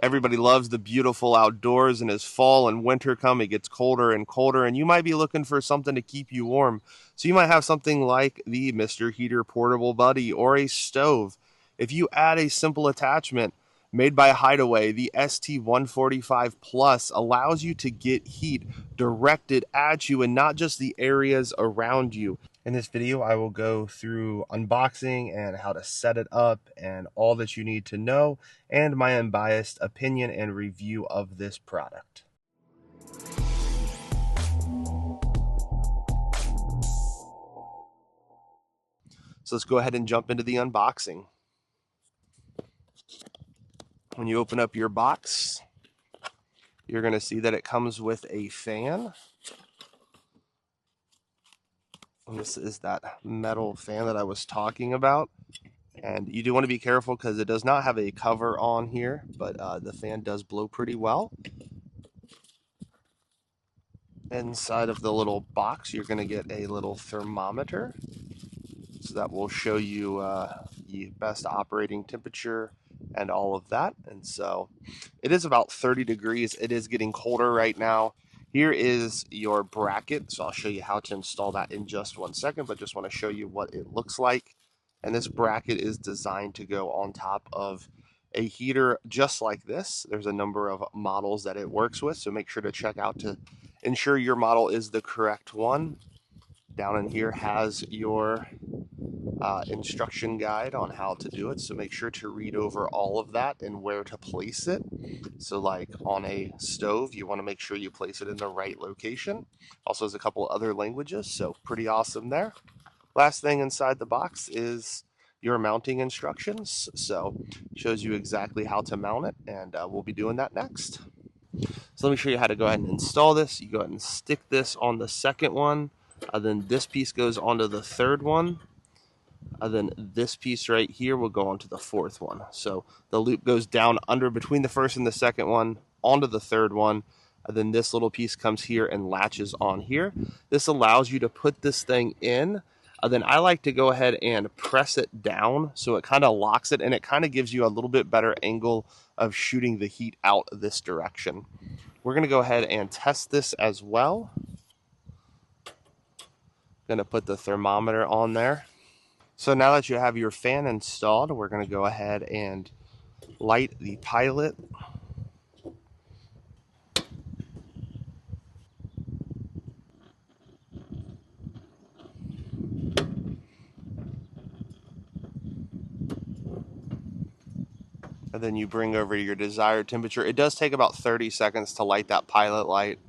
Everybody loves the beautiful outdoors, and as fall and winter come, it gets colder and colder, and you might be looking for something to keep you warm. So you might have something like the Mr. Heater Portable Buddy or a stove. If you add a simple attachment made by Hidalife, the ST-145 Plus allows you to get heat directed at you and not just the areas around you. In this video, I will go through unboxing and how to set it up and all that you need to know, and my unbiased opinion and review of this product. So let's go ahead and jump into the unboxing. When you open up your box, you're going to see that it comes with a fan. This is that metal fan that I was talking about. And you do want to be careful because it does not have a cover on here, but the fan does blow pretty well. Inside of the little box, you're going to get a little thermometer. So that will show you the best operating temperature and all of that. And so it is about 30 degrees. It is getting colder right now. Here is your bracket, so I'll show you how to install that in just 1 second, but just want to show you what it looks like. And this bracket is designed to go on top of a heater just like this. There's a number of models that it works with, so make sure to check out to ensure your model is the correct one. Down in here has your instruction guide on how to do it, so make sure to read over all of that and where to place it. So like on a stove, you want to make sure you place it in the right location. Also has a couple other languages, so pretty awesome there. Last thing inside the box is your mounting instructions, so shows you exactly how to mount it, and we'll be doing that next. So let me show you how to go ahead and install this. You go ahead and stick this on the second one, then this piece goes onto the third one, then this piece right here will go onto the fourth one. So the loop goes down under between the first and the second one onto the third one, and then this little piece comes here and latches on here. This allows you to put this thing in. Then I like to go ahead and press it down so it kind of locks it, and it kind of gives you a little bit better angle of shooting the heat out this direction. We're going to go ahead and test this as well. Going to put the thermometer on there. So now that you have your fan installed, we're going to go ahead and light the pilot. And then you bring over your desired temperature. It does take about 30 seconds to light that pilot light.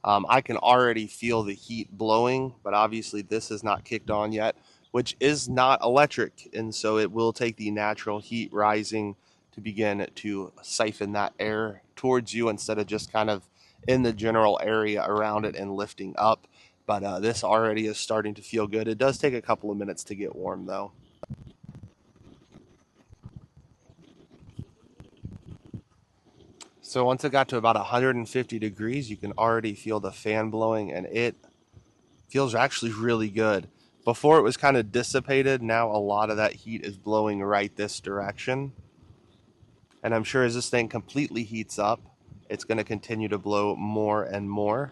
I can already feel the heat blowing, but obviously this is not kicked on yet, which is not electric, and so it will take the natural heat rising to begin to siphon that air towards you instead of just kind of in the general area around it and lifting up. But this already is starting to feel good. It does take a couple of minutes to get warm though. So once it got to about 150 degrees, you can already feel the fan blowing, and it feels actually really good. Before it was kind of dissipated, now a lot of that heat is blowing right this direction. And I'm sure as this thing completely heats up, it's going to continue to blow more and more.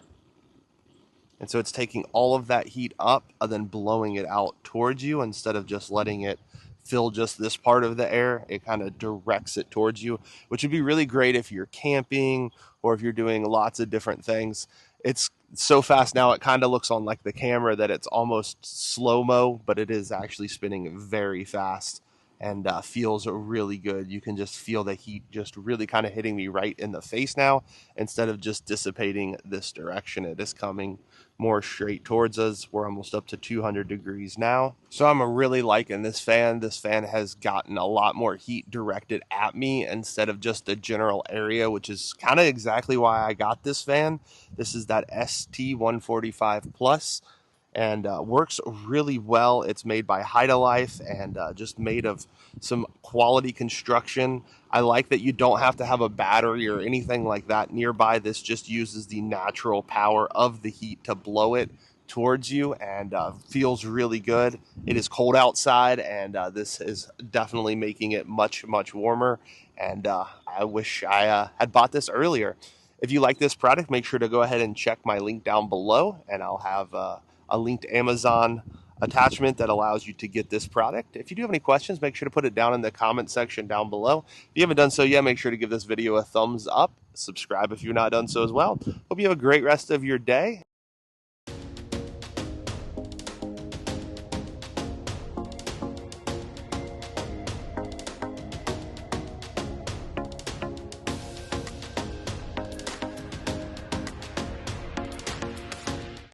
And so it's taking all of that heat up and then blowing it out towards you instead of just letting it fill just this part of the air. It kind of directs it towards you, which would be really great if you're camping or if you're doing lots of different things. It's so fast now, it kind of looks on like the camera that it's almost slow-mo, but it is actually spinning very fast and feels really good. You can just feel the heat just really kind of hitting me right in the face now. Instead of just dissipating this direction, it is coming more straight towards us. We're almost up to 200 degrees now. So I'm really liking this fan. This fan has gotten a lot more heat directed at me instead of just the general area, which is kind of exactly why I got this fan. This is that ST-145 Plus, and works really well. It's made by Hidalife and just made of some quality construction. I like that you don't have to have a battery or anything like that nearby. This just uses the natural power of the heat to blow it towards you, and feels really good. It is cold outside, and this is definitely making it much, much warmer. and I wish I had bought this earlier. If you like this product, make sure to go ahead and check my link down below, and I'll have a linked Amazon attachment that allows you to get this product. If you do have any questions, make sure to put it down in the comment section down below. If you haven't done so yet, make sure to give this video a thumbs up. Subscribe if you've not done so as well. Hope you have a great rest of your day.